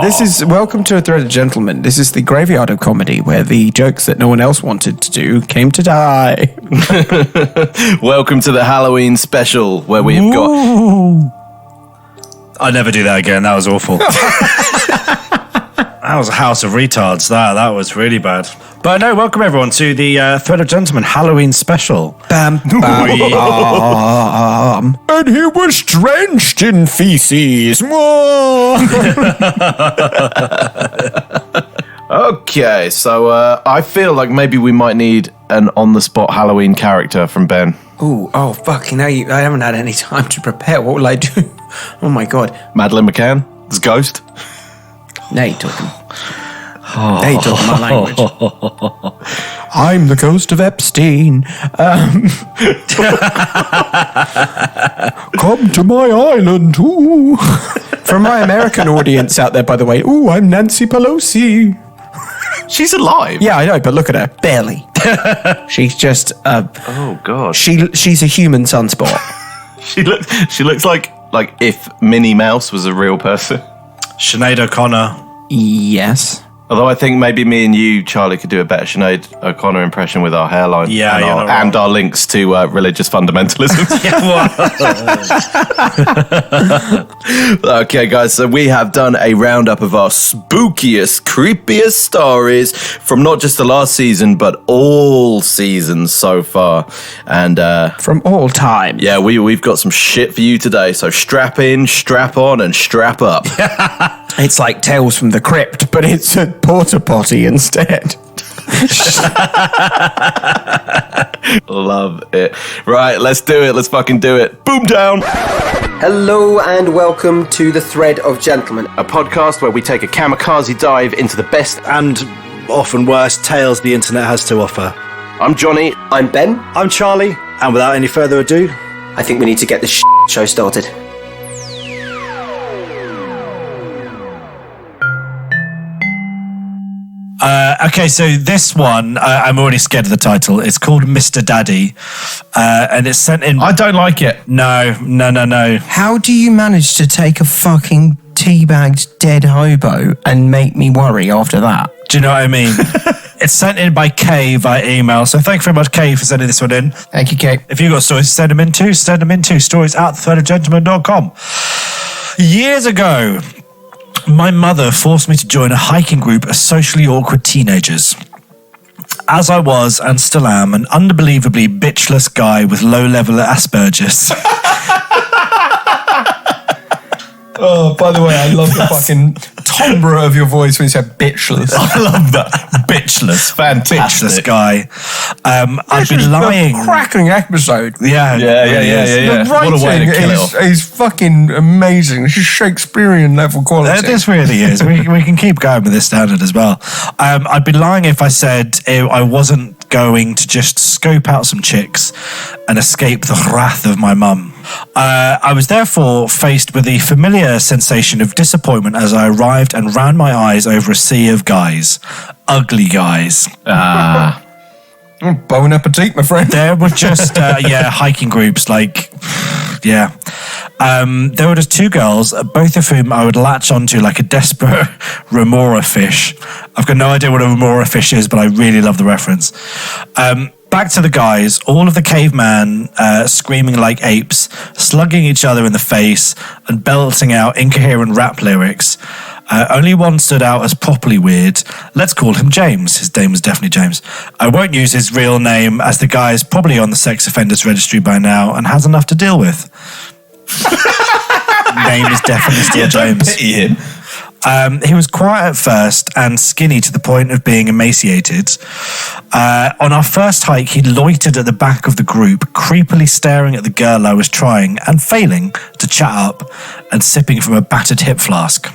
This is Welcome to a Threaded Gentleman. This is the graveyard of comedy where the jokes that no one else wanted to do came to die. Welcome to the Halloween special where we've got... I'd never do that again. That was awful. That was a house of retards. That was really bad. But no, welcome everyone to the Threaded Gentleman Halloween special. Bam, bam, bam. And he was drenched in feces. Okay, so I feel like maybe we might need an on-the-spot Halloween character from Ben. Oh, fucking hell. I haven't had any time to prepare. What will I do? Oh, my God. Madeleine McCann? This ghost? Now you're talking. Now you're talking my language. I'm the ghost of Epstein. Come to my island. Ooh. For my American audience out there, by the way, I'm Nancy Pelosi. She's alive. Yeah, I know, but look at her. Barely. She's just... oh, God. She's a human sunspot. She looks like if Minnie Mouse was a real person. Sinead O'Connor. Yes. Although I think maybe me and you, Charlie, could do a better Sinead O'Connor impression with our hairline and our links to religious fundamentalism. Okay, guys, so we have done a roundup of our spookiest, creepiest stories from not just the last season, but all seasons so far. And from all time. Yeah, we've got some shit for you today, so strap in, strap on, and strap up. It's like Tales from the Crypt, but it's a porta potty instead. Love it. Right, let's do it. Let's fucking do it. Boom down. Hello and welcome to The Thread of Gentlemen, a podcast where we take a kamikaze dive into the best and often worse tales the internet has to offer. I'm Johnny. I'm Ben. I'm Charlie. And without any further ado, I think we need to get this show started. Okay, so this one, I'm already scared of the title. It's called Mr. Daddy, and it's sent in... I don't like it. No. How do you manage to take a fucking teabagged dead hobo and make me worry after that? Do you know what I mean? It's sent in by Kay via email, so thank you very much, Kay, for sending this one in. Thank you, Kay. If you've got stories to send them into, stories@threadofgentleman.com. Years ago, my mother forced me to join a hiking group of socially awkward teenagers. As I was, and still am, an unbelievably bitchless guy with low-level Asperger's. Oh, by the way, I love the fucking timbre of your voice when you said bitchless. I love that. Bitchless. Fantastic. Bitchless guy. I've been lying. A cracking episode. Yeah. The What a way to kill it off. is fucking amazing. This is Shakespearean level quality. This really is. We can keep going with this standard as well. I'd be lying if I said I wasn't going to just scope out some chicks and escape the wrath of my mum. I was therefore faced with the familiar sensation of disappointment as I arrived and ran my eyes over a sea of guys. Ugly guys. Bon appetit, my friend. There were just, hiking groups, there were just two girls, both of whom I would latch onto like a desperate remora fish. I've got no idea what a remora fish is, but I really love the reference. Back to the guys, all of the caveman screaming like apes, slugging each other in the face, and belting out incoherent rap lyrics. Only one stood out as properly weird. Let's call him James. His name was definitely James. I won't use his real name, as the guy is probably on the sex offenders registry by now and has enough to deal with. Name is definitely still James. Pity him. He was quiet at first and skinny to the point of being emaciated. On our first hike, he loitered at the back of the group, creepily staring at the girl I was trying and failing to chat up and sipping from a battered hip flask.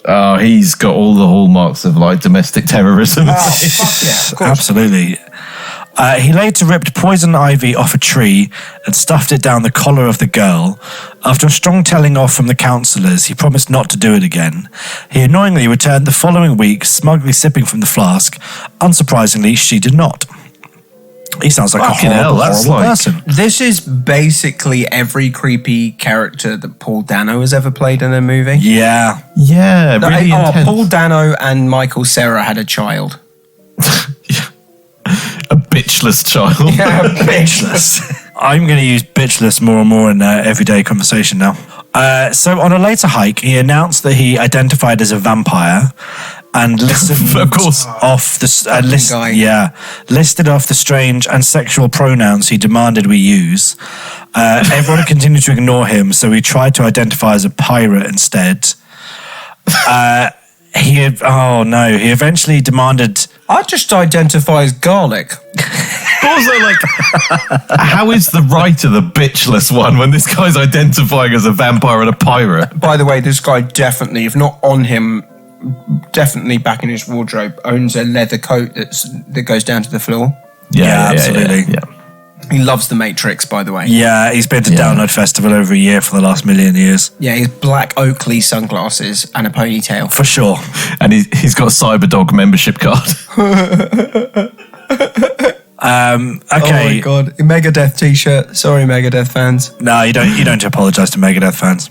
Oh, he's got all the hallmarks of domestic terrorism. Oh, fuck yeah, of course. Absolutely. He later ripped poison ivy off a tree and stuffed it down the collar of the girl. After a strong telling off from the counsellors, he promised not to do it again. He annoyingly returned the following week, smugly sipping from the flask. Unsurprisingly, she did not. He sounds like Fucking a hell, horrible, that's horrible like- person. This is basically every creepy character that Paul Dano has ever played in a movie. Yeah. Yeah, really intense. Paul Dano and Michael Cera had a child. A bitchless child. Bitchless. I'm going to use bitchless more and more in everyday conversation now. So on a later hike, he announced that he identified as a vampire and listened Of course. off the guy. listed off the strange and sexual pronouns he demanded we use. Everyone continued to ignore him, so he tried to identify as a pirate instead. He eventually demanded. I just identify as garlic. Also, like, how is the writer the bitchless one when this guy's identifying as a vampire and a pirate? By the way, this guy definitely, if not on him, definitely back in his wardrobe, owns a leather coat that goes down to the floor. Yeah, absolutely. Yeah. He loves The Matrix, by the way. Yeah, he's been to Download Festival over a year for the last million years. Yeah, he's black Oakley sunglasses and a ponytail. For sure. And he's got a Cyberdog membership card. Okay. Oh my god, Megadeth t-shirt. Sorry, Megadeth fans. No, you don't apologise to Megadeth fans.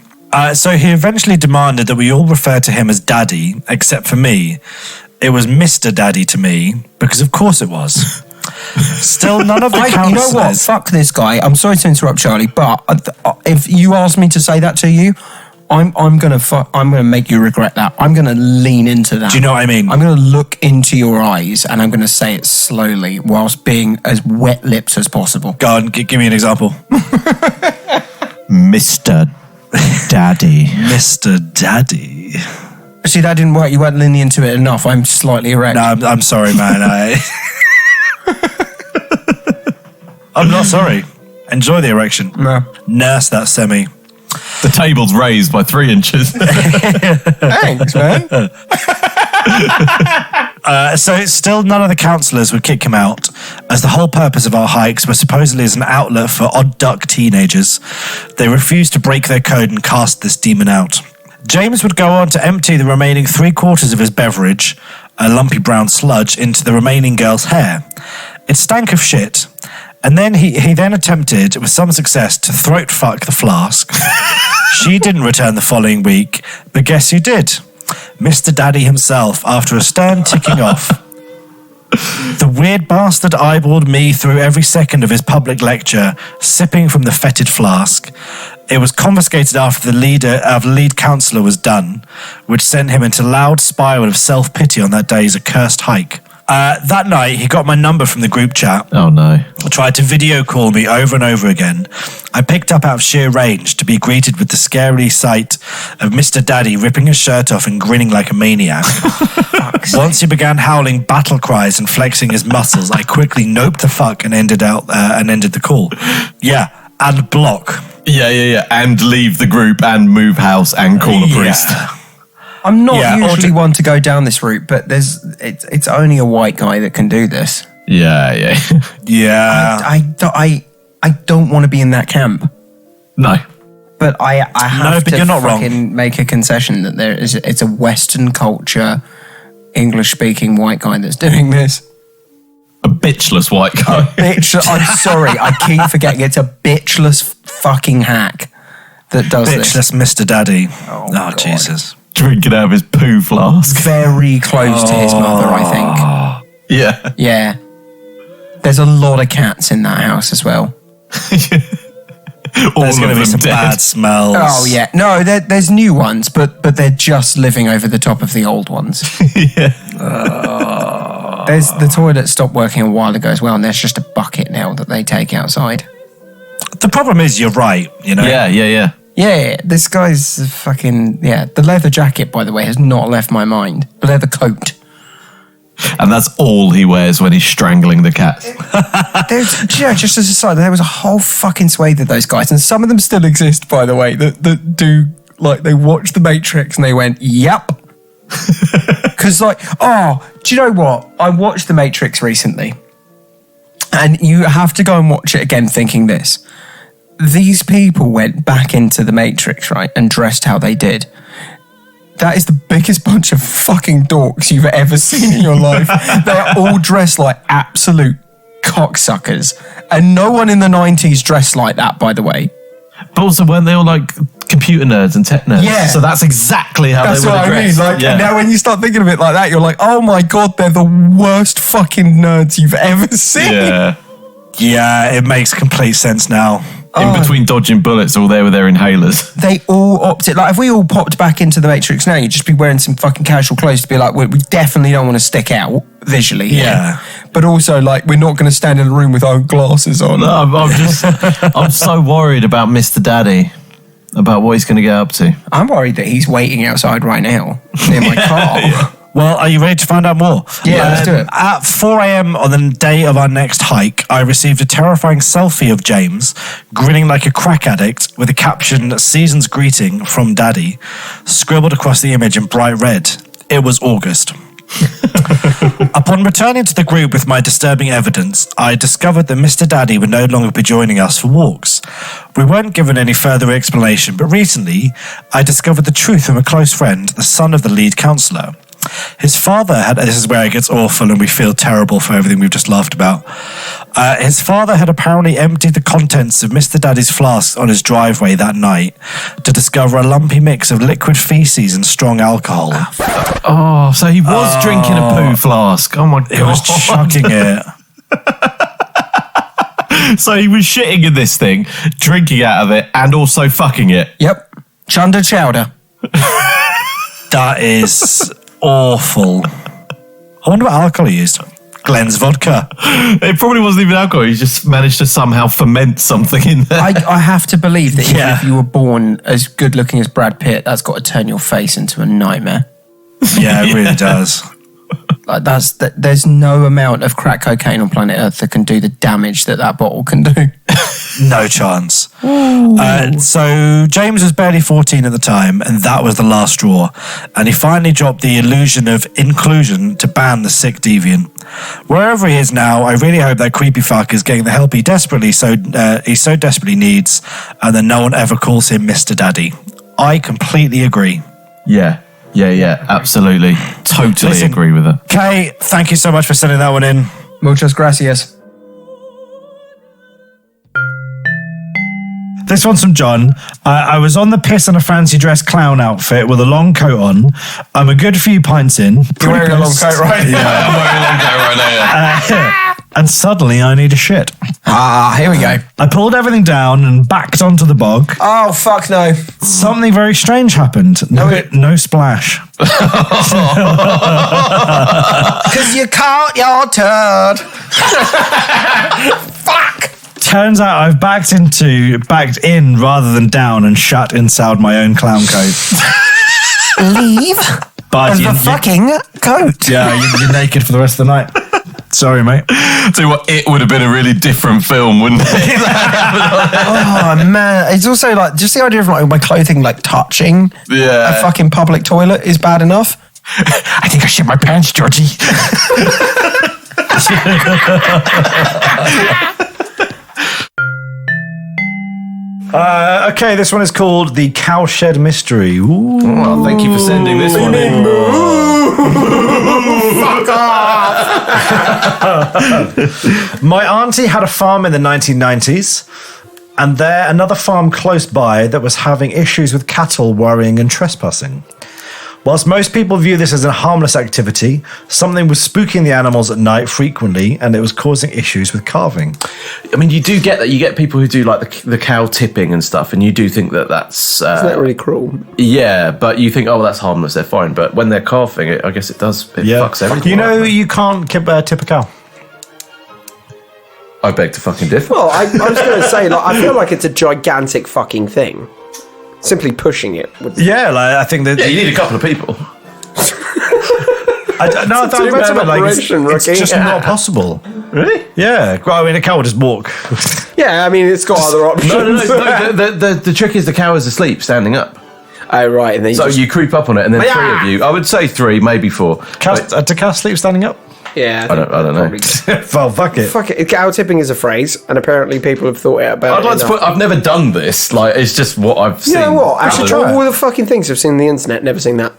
So he eventually demanded that we all refer to him as Daddy, except for me. It was Mr. Daddy to me, because of course it was. Still, none of the counsellors... You know what? Fuck this guy. I'm sorry to interrupt, Charlie, but if you ask me to say that to you, I'm gonna make you regret that. I'm gonna lean into that. Do you know what I mean? I'm gonna look into your eyes and I'm gonna say it slowly whilst being as wet lips as possible. Go on, give me an example. Mr. Daddy. Mr. Daddy. See, that didn't work. You weren't leaning into it enough. I'm slightly erect. No, I'm sorry, man. I'm not sorry. Enjoy the erection. No. Nurse that semi. The table's raised by 3 inches. Thanks, man. So still none of the counsellors would kick him out, as the whole purpose of our hikes was supposedly as an outlet for odd duck teenagers. They refused to break their code and cast this demon out. James would go on to empty the remaining 3/4 of his beverage, a lumpy brown sludge, into the remaining girl's hair. It stank of shit. And then he then attempted, with some success, to throat fuck the flask. She didn't return the following week, but guess who did? Mr. Daddy himself, after a stern ticking off. The weird bastard eyeballed me through every second of his public lecture, sipping from the fetid flask. It was confiscated after the lead counsellor was done, which sent him into a loud spiral of self-pity on that day's accursed hike. That night, he got my number from the group chat. Oh, no. Tried to video call me over and over again. I picked up out of sheer range to be greeted with the scary sight of Mr. Daddy ripping his shirt off and grinning like a maniac. Once he began howling battle cries and flexing his muscles, I quickly noped the fuck and ended the call. Yeah, and block. Yeah. And leave the group and move house and call a priest. Yeah. I'm not usually one to go down this route, but it's only a white guy that can do this. Yeah. Yeah. I don't want to be in that camp. No. But I have but to you're not wrong. fucking make a concession that it's a Western culture, English-speaking white guy that's doing this. A bitchless white guy. Bitch, I'm sorry, I keep forgetting it's a bitchless fucking hack that does this. Bitchless Mr. Daddy. Oh, Oh, God. Jesus. Drinking out of his poo flask. Very close to his mother, I think. Yeah. Yeah. There's a lot of cats in that house as well. All There's going to of be them some dead. bad smells. Oh, yeah. No, there's new ones, but they're just living over the top of the old ones. There's the toilet stopped working a while ago as well, and there's just a bucket now that they take outside. The problem is, you're right, you know? Yeah. Yeah, this guy's fucking... Yeah, the leather jacket, by the way, has not left my mind. The leather coat. And that's all he wears when he's strangling the cat. Just as a side, there was a whole fucking swathe of those guys, and some of them still exist, by the way, that do... Like, they watched The Matrix and they went, yep. Because, do you know what? I watched The Matrix recently, and you have to go and watch it again thinking this. These people went back into The Matrix, right, and dressed how they did. That is the biggest bunch of fucking dorks you've ever seen in your life. They're all dressed like absolute cocksuckers. And no one in the 90s dressed like that, by the way. But also, weren't they all like computer nerds and tech nerds? Yeah. So that's exactly how That's they would what have I mean. dressed. Like, yeah. now when you start thinking of it like that, you're like, oh my God, they're the worst fucking nerds you've ever seen. Yeah. Yeah, it makes complete sense now. In between dodging bullets, all there with their inhalers. They all opted, like if we all popped back into the Matrix now, you'd just be wearing some fucking casual clothes to be like, we definitely don't want to stick out visually. Yeah. But also, like, we're not going to stand in a room with our own glasses on. No, I'm so worried about Mr. Daddy, about what he's going to get up to. I'm worried that he's waiting outside right now near my car. Well, are you ready to find out more? Yeah, let's do it. At 4 a.m. on the day of our next hike, I received a terrifying selfie of James, grinning like a crack addict, with a caption, "Season's greeting from Daddy," scribbled across the image in bright red. It was August. Upon returning to the group with my disturbing evidence, I discovered that Mr. Daddy would no longer be joining us for walks. We weren't given any further explanation, but recently I discovered the truth from a close friend, the son of the lead counsellor. His father had, this is where it gets awful and we feel terrible for everything we've just laughed about. His father had apparently emptied the contents of Mr. Daddy's flask on his driveway that night to discover a lumpy mix of liquid feces and strong alcohol. Oh, so he was drinking a poo flask. Oh my God. He was chucking it. So he was shitting in this thing, drinking out of it, and also fucking it. Yep. Chunder chowder. That is awful. I wonder what alcohol he used. Glen's vodka. It probably wasn't even alcohol. He just managed to somehow ferment something in there. I have to believe that Yeah. if you were born as good looking as Brad Pitt, that's got to turn your face into a nightmare. Yeah, it really does. Like there's no amount of crack cocaine on planet Earth that can do the damage that bottle can do. No chance. So James was barely 14 at the time, and that was the last straw. And he finally dropped the illusion of inclusion to ban the sick deviant. Wherever he is now, I really hope that creepy fuck is getting the help he so desperately needs, and that no one ever calls him Mr. Daddy. I completely agree. Yeah, absolutely. Totally Listen, agree with it. Kay, thank you so much for sending that one in. Muchas gracias. This one's from John. I was on the piss in a fancy dress clown outfit with a long coat on. I'm a good few pints in. You're wearing a long coat, right? Yeah, I'm wearing a long coat right now. And suddenly I need a shit. Here we go. I pulled everything down and backed onto the bog. Oh, fuck no. Something very strange happened. No splash. Because you caught your turd. Fuck. Turns out I've backed in rather than down and shut inside my own clown coat. Leave But the fucking coat. Yeah, you're naked for the rest of the night. Sorry, mate. Tell you what, it would have been a really different film, wouldn't it? Oh man, it's also like just the idea of like my clothing like touching a fucking public toilet is bad enough. I think I shit my pants, Georgie. Okay, this one is called the Cowshed Mystery. Ooh. Well, thank you for sending this one in. Fuck off! My auntie had a farm in the 1990s, and there another farm close by that was having issues with cattle worrying and trespassing. Whilst most people view this as a harmless activity, something was spooking the animals at night frequently, and it was causing issues with calving. I mean, you do get that. You get people who do like the cow tipping and stuff, and you do think that that's... Isn't that really cruel? Yeah, but you think, oh, well, that's harmless, they're fine. But when they're calving, I guess it does, it fucks everything. You know, up. you can't tip a cow. I beg to fucking differ. Well, I was going to say, like, I feel like it's a gigantic fucking thing. Simply pushing it would... Yeah, like, I think that... Yeah, you need a couple of people. I read something like it's just not possible. Really? Yeah, well, I mean, a cow will just walk. Yeah, I mean, it's got other options. No. The trick is the cow is asleep, standing up. Oh, right. And then So you creep up on it, and then three of you. I would say three, maybe four. Do cows sleep standing up? Yeah, I don't know. Well, fuck it. Fuck it. Cow tipping is a phrase, and apparently people have thought about I'd like to put. I've never done this. Like, it's just what I've seen. You know what? I Actually, should all the fucking things I've seen on the internet, never seen that.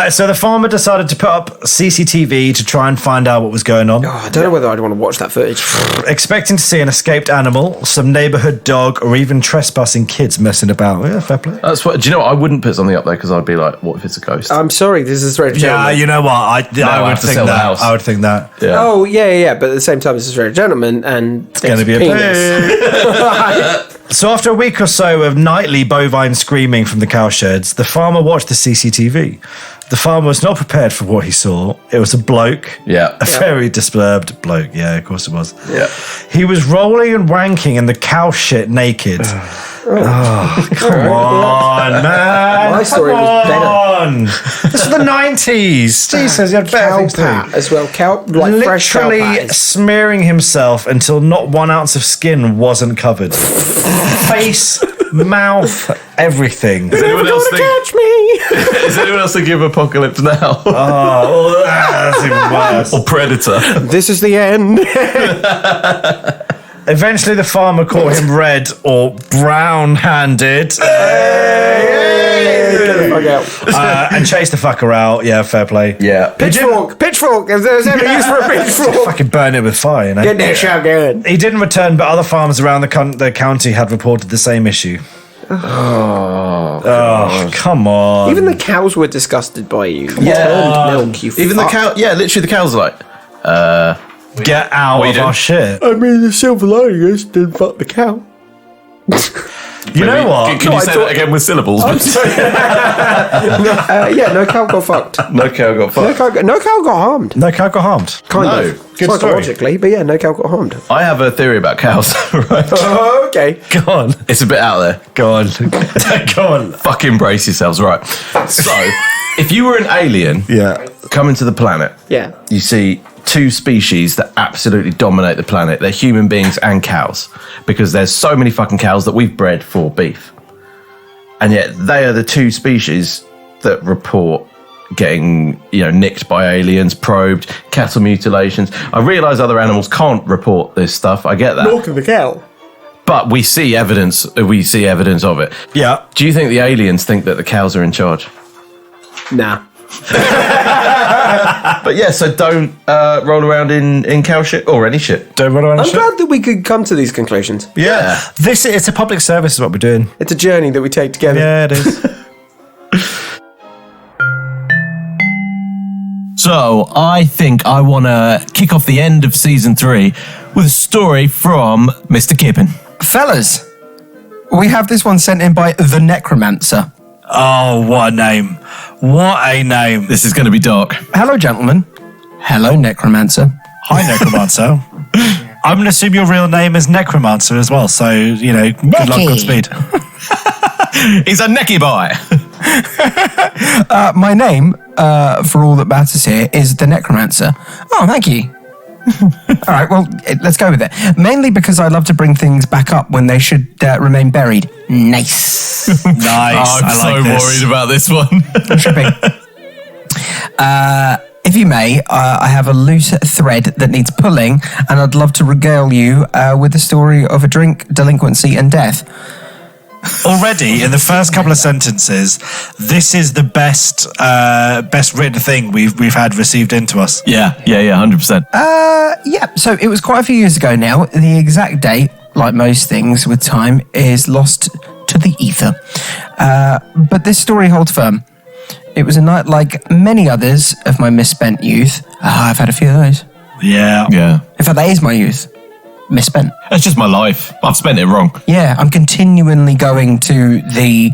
So the farmer decided to put up CCTV to try and find out what was going on. Oh, I don't know whether I'd want to watch that footage. Expecting to see an escaped animal, some neighbourhood dog, or even trespassing kids messing about. Yeah, fair play. That's what. Do you know what? I wouldn't put something up there because I'd be like, what if it's a ghost? I'm sorry, this is very Yeah, gentleman. you know what? I I would have to think sell the that. house. I would think that. Yeah. Oh, yeah. But at the same time, this is very gentleman, and it's Going to be a penis. So after a week or so of nightly bovine screaming from the cowsheds, the farmer watched the CCTV. The farmer was not prepared for what he saw. It was a bloke. Yeah. A very disturbed bloke. Yeah, of course it was. Yeah. He was rolling and wanking in the cow shit naked. Oh, come on, man. My story was better. on. This was the 90s. Jesus, you had better Cow things to do. pat as well. Fresh cow Literally pat. smearing himself until not 1 ounce of skin wasn't covered. Face, mouth, everything. Is anyone else Catch me! Is anyone else thinking of Apocalypse Now? Oh, that's even worse. Or Predator? This is the end. Eventually, the farmer caught him red or brown-handed. Get the fuck out. And chased the fucker out. Yeah, fair play. Yeah. Pitchfork! If there's ever use for a pitchfork. Fucking burn it with fire, you know. Get that shotgun. He didn't return, but other farmers around the county had reported the same issue. Oh, come on. Even the cows were disgusted by you. You Yeah. turned milk, you Even the fuck. cow. Yeah, literally, the cows are like, Get out What of you our doing? shit. I mean, the silver lining is didn't fuck the cow. You know what? Can you say that again with syllables? No cow got fucked. No cow got fucked. No cow got harmed. No cow got harmed. Kind No. of. Good Psychologically, but yeah, no cow got harmed. I have a theory about cows, right? Oh, okay. Go on. It's a bit out there. Go on. Go on. Fucking brace yourselves, right? So, if you were an alien Yeah. coming to the planet, Yeah. you see two species that absolutely dominate the planet. They're human beings and cows, because there's so many fucking cows that we've bred for beef. And yet they are the two species that report getting, nicked by aliens, probed, cattle mutilations. I realise other animals can't report this stuff. I get that. Milk of the cow. But we see evidence of it. Yeah. Do you think the aliens think that the cows are in charge? Nah. But yeah, so don't roll around in cow shit or any shit. Don't run around I'm shit. glad that we could come to these conclusions. Yeah. It's a public service is what we're doing. It's a journey that we take together. Yeah, it is. So I think I want to kick off the end of season 3 with a story from Mr. Gibbon. Fellas, we have this one sent in by The Necromancer. Oh, what a name. What a name. This is going to be dark. Hello, gentlemen. Hello, Necromancer. Hi, Necromancer. I'm going to assume your real name is Necromancer as well, so, good luck, Godspeed. He's a necky boy. My name, for all that matters here, is The Necromancer. Oh, thank you. All right, well, let's go with it. Mainly because I love to bring things back up when they should remain buried. Nice. Nice. I'm so worried about this one. Should be. If you may, I have a loose thread that needs pulling, and I'd love to regale you with the story of a drink, delinquency, and death. Already, in the first couple of sentences, this is the best written thing we've had received into us. Yeah, 100%. Yeah, so it was quite a few years ago now. The exact date, like most things with time, is lost to the ether. But this story holds firm. It was a night like many others of my misspent youth. I've had a few of those. Yeah. Yeah. In fact, that is my youth. Misspent. That's just my life. I've spent it wrong. Yeah, I'm continually going to the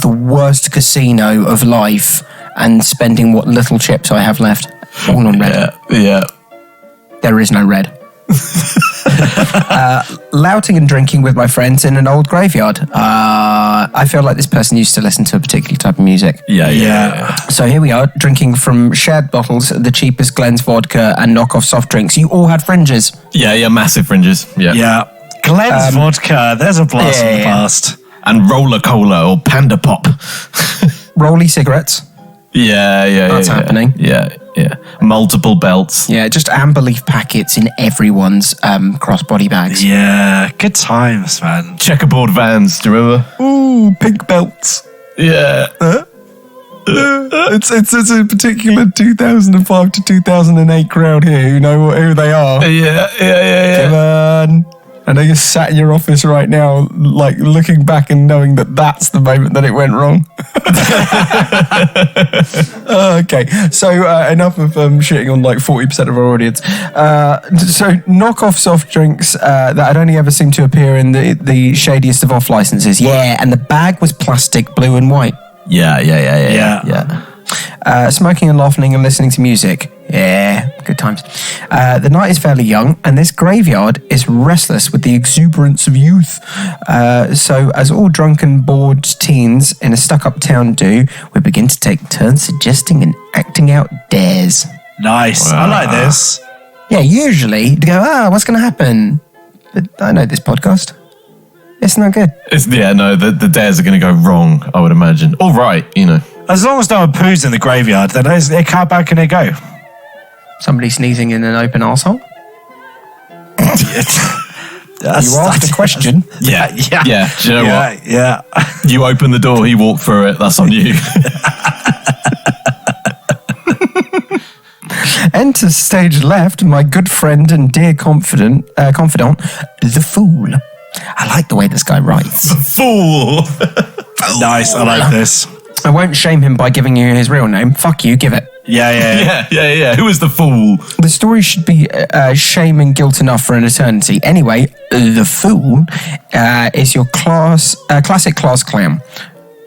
worst casino of life and spending what little chips I have left. All on red. Yeah. There is no red. Louting and drinking with my friends in an old graveyard. I feel like this person used to listen to a particular type of music. Yeah. So here we are, drinking from shared bottles, the cheapest Glen's vodka and knockoff soft drinks. You all had fringes. Yeah, massive fringes. Yeah. Yeah. Glen's vodka, there's a blast from the yeah. past. And roller cola or panda pop. Rolly cigarettes. Yeah. That's happening. Yeah. Multiple belts. Yeah, just amber leaf packets in everyone's crossbody bags. Yeah, good times, man. Checkerboard vans, do you remember? Ooh, pink belts. Yeah. It's a particular 2005 to 2008 crowd here who know who they are. Yeah. Come on. I know you're sat in your office right now, like looking back and knowing that that's the moment that it went wrong. Okay, so enough of shitting on like 40% of our audience. So knockoff soft drinks that had only ever seemed to appear in the shadiest of off licenses. Yeah, and the bag was plastic, blue and white. Yeah. Smoking and laughing and listening to music. Yeah, good times. The night is fairly young, and this graveyard is restless with the exuberance of youth. So, as all drunken, bored teens in a stuck-up town do, we begin to take turns suggesting and acting out dares. Nice. I like this. Yeah, usually you go, what's going to happen? But I know this podcast. It's not good. The dares are going to go wrong, I would imagine. All right, As long as no one poos in the graveyard, then how bad can it go? Somebody sneezing in an open arsehole? You asked a question. Yeah. Do you know what? Yeah. You opened the door, he walked through it. That's on you. Enter stage left, my good friend and dear confidant, the Fool. I like the way this guy writes. Fool. Nice. I like this. I won't shame him by giving you his real name. Fuck you, give it. Yeah. Who is the fool? The story should be shame and guilt enough for an eternity. Anyway, the Fool is your classic class clown.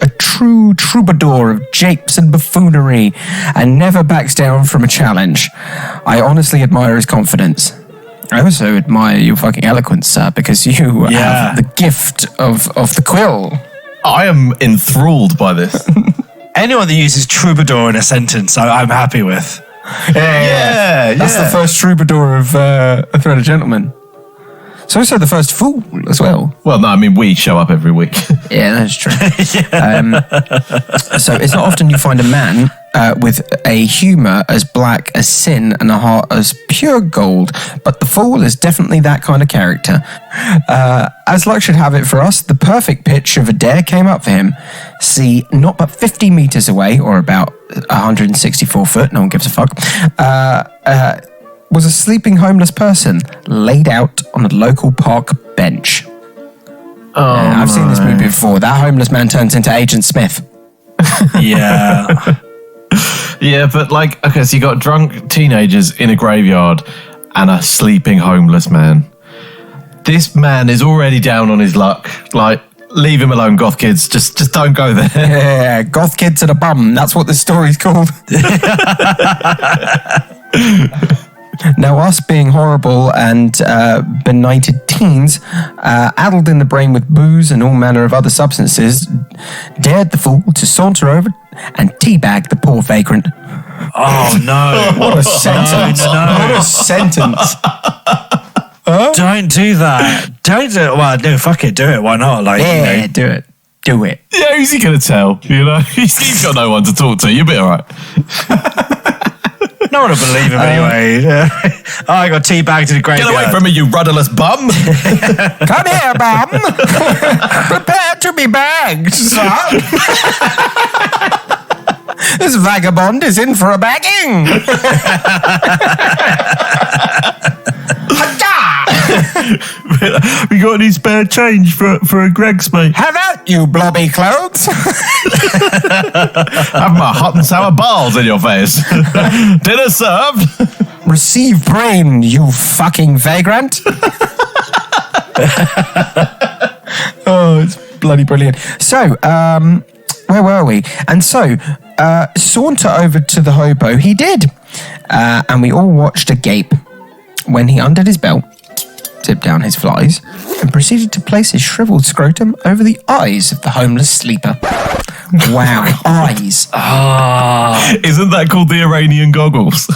A true troubadour of japes and buffoonery, and never backs down from a challenge. I honestly admire his confidence. I also admire your fucking eloquence, sir, because you have the gift of the quill. I am enthralled by this. Anyone that uses troubadour in a sentence, I'm happy with. Yeah. That's the first troubadour of A Thread of Gentlemen. It's also the first fool as well. Well, no, I mean, we show up every week. Yeah, that's true. So it's not often you find a man with a humour as black as sin and a heart as pure gold, but the Fool is definitely that kind of character. As luck should have it for us, the perfect pitch of a dare came up for him. See, not but 50 metres away, or about 164 foot, no one gives a fuck, was a sleeping homeless person laid out on a local park bench. I've seen this movie before. That homeless man turns into Agent Smith. Yeah. Yeah, but okay, so you got drunk teenagers in a graveyard and a sleeping homeless man. This man is already down on his luck. Leave him alone, goth kids. Just don't go there. Yeah, goth kids and a bum. That's what the story's called. Now, us being horrible and benighted teens, addled in the brain with booze and all manner of other substances, dared the Fool to saunter over and teabag the poor vagrant. Oh, no. What a sentence. No. What a sentence. Don't do that. Don't do it. Well, no, fuck it. Do it. Why not? Yeah, do it. Do it. Yeah, who's he going to tell? He's got no one to talk to. You'll be all right. No one will believe him anyway. I got teabagged to the graveyard. Get away from me, you rudderless bum. Come here, bum. Prepare to be bagged, son. This vagabond is in for a bagging. We got any spare change for a Greg's, mate? Have out, you blobby clothes. Have my hot and sour balls in your face. Dinner served. Receive brain, you fucking vagrant. Oh, it's bloody brilliant. So, where were we? And so, saunter over to the hobo he did. And we all watched agape when he undid his belt, tipped down his flies, and proceeded to place his shriveled scrotum over the eyes of the homeless sleeper. Wow, eyes. Isn't that called the Iranian goggles?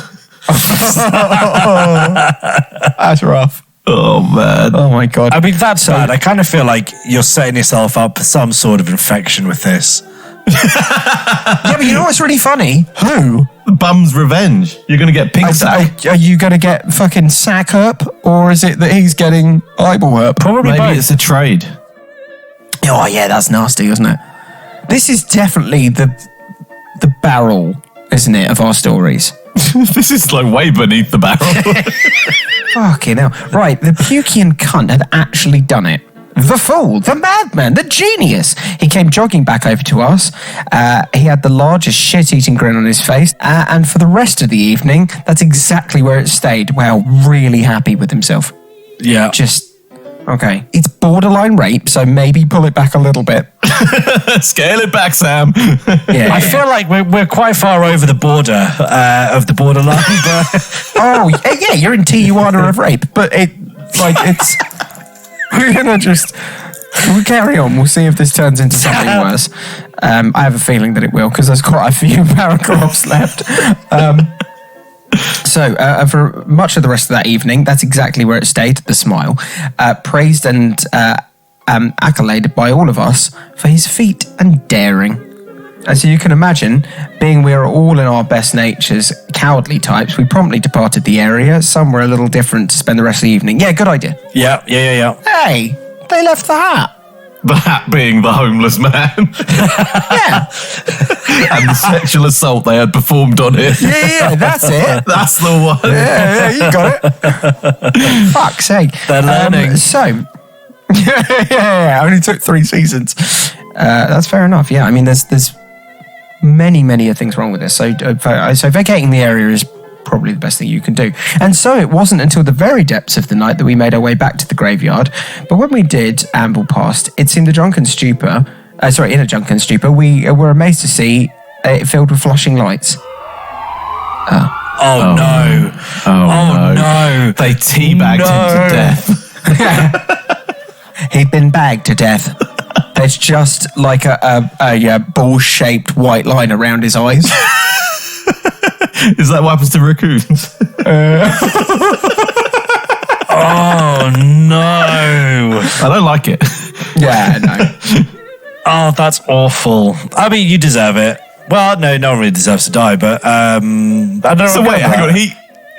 That's rough. Oh, man. Oh, my God. I mean, that's bad. I kind of feel like you're setting yourself up for some sort of infection with this. Yeah, but you know what's really funny? Who? Bum's revenge. You're going to get pink sack. Are you going to get fucking sack herp? Or is it that he's getting eyeball herp? Probably Maybe both. it's a trade. Oh, yeah, that's nasty, isn't it? This is definitely the the barrel, isn't it, of our stories? This is like way beneath the barrel. Fucking hell. Right, the Pukian cunt had actually done it. The fool, the madman, the genius. He came jogging back over to us. He had the largest shit-eating grin on his face. And for the rest of the evening, that's exactly where it stayed. Wow, really happy with himself. Yeah. Just, okay. It's borderline rape, so maybe pull it back a little bit. Scale it back, Sam. Yeah. I feel like we're quite far over the border of the borderline. But Oh, yeah, you're in Tijuana of rape, but it's... We're going to we'll carry on. We'll see if this turns into something worse. I have a feeling that it will, because there's quite a few paragraphs left. So, for much of the rest of that evening, that's exactly where it stayed, the smile. Praised and accoladed by all of us for his feat and daring. As you can imagine, being we are all in our best natures, cowardly types, we promptly departed the area, somewhere a little different to spend the rest of the evening. Yeah, good idea. yeah. Hey, they left the hat. The hat being the homeless man. Yeah. And the sexual assault they had performed on it. Yeah, that's it. That's the one. Yeah, you got it. Fuck's sake. They're learning. Yeah, only took 3 seasons. That's fair enough. Yeah, I mean, there's many things wrong with this. So vacating the area is probably the best thing you can do. And so it wasn't until the very depths of the night that we made our way back to the graveyard. But when we did amble past, it seemed in a drunken stupor, we were amazed to see it filled with flashing lights. Oh no. Oh No. They teabagged him to death. He'd been bagged to death. There's just like a ball-shaped white line around his eyes. Is that what happens to raccoons? Oh no. I don't like it. Yeah, no. Oh, that's awful. I mean, you deserve it. Well, no one really deserves to die, but I don't know. So wait, hang on.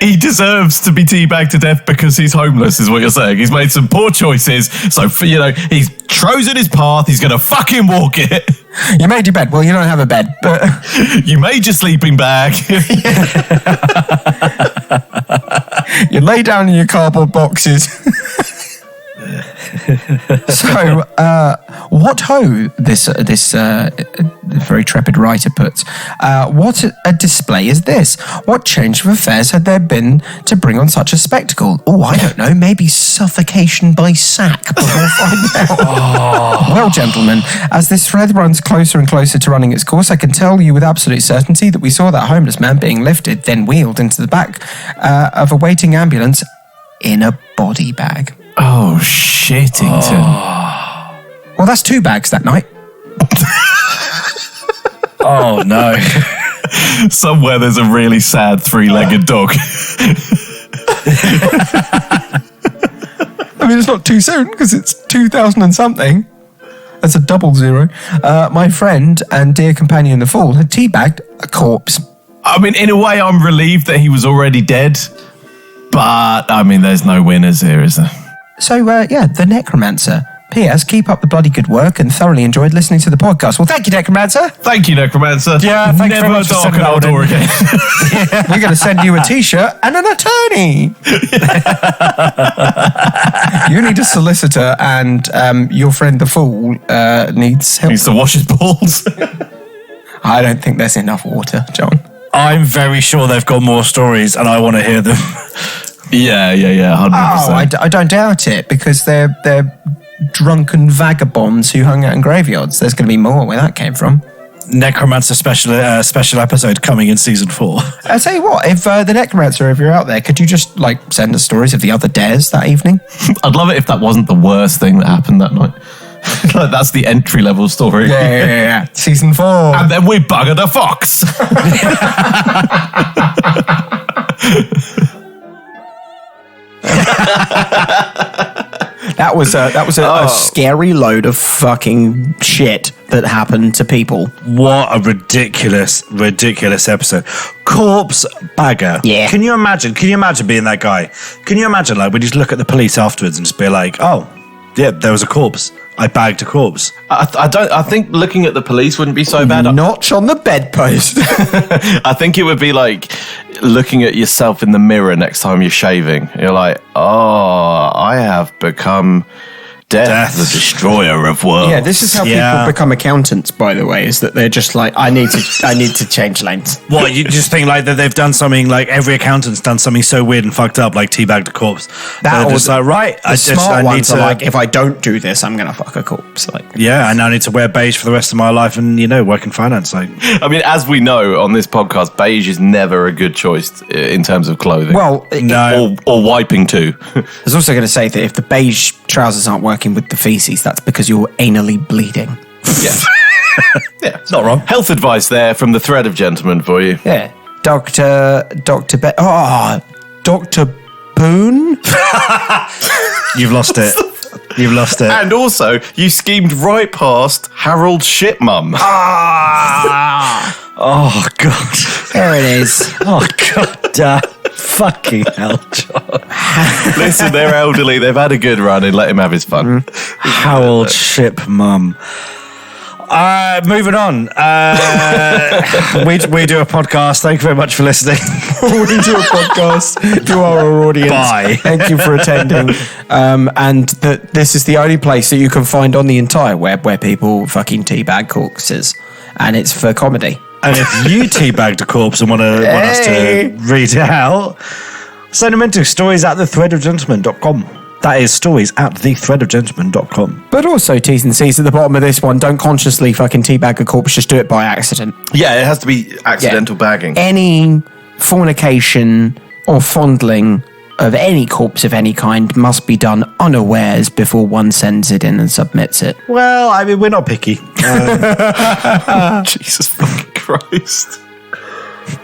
He deserves to be teabagged to death because he's homeless, is what you're saying. He's made some poor choices. So, he's chosen his path. He's going to fucking walk it. You made your bed. Well, you don't have a bed, but... You made your sleeping bag. You lay down in your cardboard boxes. So, what ho, this very trepid writer puts. What a display is this? What change of affairs had there been to bring on such a spectacle? Oh, I don't know, maybe suffocation by sack, but we'll find out. Well, gentlemen, as this thread runs closer and closer to running its course, I can tell you with absolute certainty that we saw that homeless man being lifted, then wheeled into the back of a waiting ambulance in a body bag. Oh, shittington. Well, that's 2 bags that night. Oh no. Somewhere there's a really sad 3-legged dog. I mean, it's not too soon because it's 2000 and something. That's a 00. My friend and dear companion, the fool, had teabagged a corpse. I mean, in a way, I'm relieved that he was already dead. But, I mean, there's no winners here, is there? So, the Necromancer. P.S. Keep up the bloody good work and thoroughly enjoyed listening to the podcast. Well, thank you, Necromancer. Thank you, Necromancer. Yeah, thanks very Never much for darken sending our that door in. again. We're going to send you a T-shirt and an attorney. You need a solicitor, and your friend the fool needs help. Needs to wash his balls. I don't think there's enough water, John. I'm very sure they've got more stories and I want to hear them. Yeah, 100%. Oh, I don't doubt it, because they're drunken vagabonds who hung out in graveyards. There's going to be more where that came from. Necromancer special episode coming in season 4. I'll tell you what, if the Necromancer, if you're out there, could you just send us stories of the other dares that evening? I'd love it if that wasn't the worst thing that happened that night. That's the entry level story. Yeah. Season 4. And then we buggered a fox. That was a scary load of fucking shit that happened to people. What a ridiculous episode. Corpse bagger. Yeah. Can you imagine being that guy? Can you imagine, when you just look at the police afterwards and just be like, oh, yeah, there was a corpse. I bagged a corpse. I think looking at the police wouldn't be so bad. Notch on the bedpost. I think it would be like looking at yourself in the mirror next time you're shaving. You're like, oh, I have become Death, the destroyer of worlds. Yeah, this is how people become accountants, by the way, is that they're just like, I need to change lanes. What, you just think like that they've done something, like every accountant's done something so weird and fucked up, like teabagged a corpse. That just like, right, I need to, like, if I don't do this, I'm going to fuck a corpse. Like, yeah, I now need to wear beige for the rest of my life and, work in finance. Like, I mean, as we know on this podcast, beige is never a good choice in terms of clothing. Well, no. Or wiping too. I was also going to say that if the beige trousers aren't working with the feces, that's because you're anally bleeding. Yeah. Yeah. Not wrong. Health advice there from the thread of gentlemen for you. Yeah. Dr. Boone? You've lost it. You've lost it. And also, you schemed right past Harold Shitmum. Oh, God. There it is. Oh, God. Fucking hell, John. Listen, they're elderly. They've had a good run and let him have his fun. Harold Shipmum. Moving on. We do a podcast. Thank you very much for listening. We do a podcast to our audience. Bye. Thank you for attending. And this is the only place that you can find on the entire web where people fucking teabag corpses. And it's for comedy. And if you teabagged a corpse and want us to read it out, send them into stories@thethreadofgentleman.com. That is stories@thethreadofgentleman.com. But also T's and C's at the bottom of this one. Don't consciously fucking teabag a corpse. Just do it by accident. Yeah, it has to be accidental bagging. Any fornication or fondling of any corpse of any kind must be done unawares before one sends it in and submits it. Well, I mean, we're not picky. Jesus fucking Christ.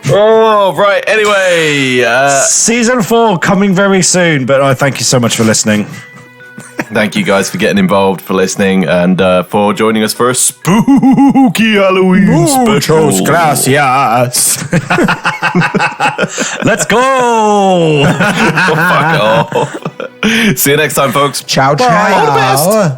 Oh, right. Anyway. Season 4 coming very soon, but I thank you so much for listening. Thank you guys for getting involved, for listening, and for joining us for a spooky Halloween special. Muchos gracias. Let's go! Fuck off. See you next time, folks. Ciao, ciao. All the best.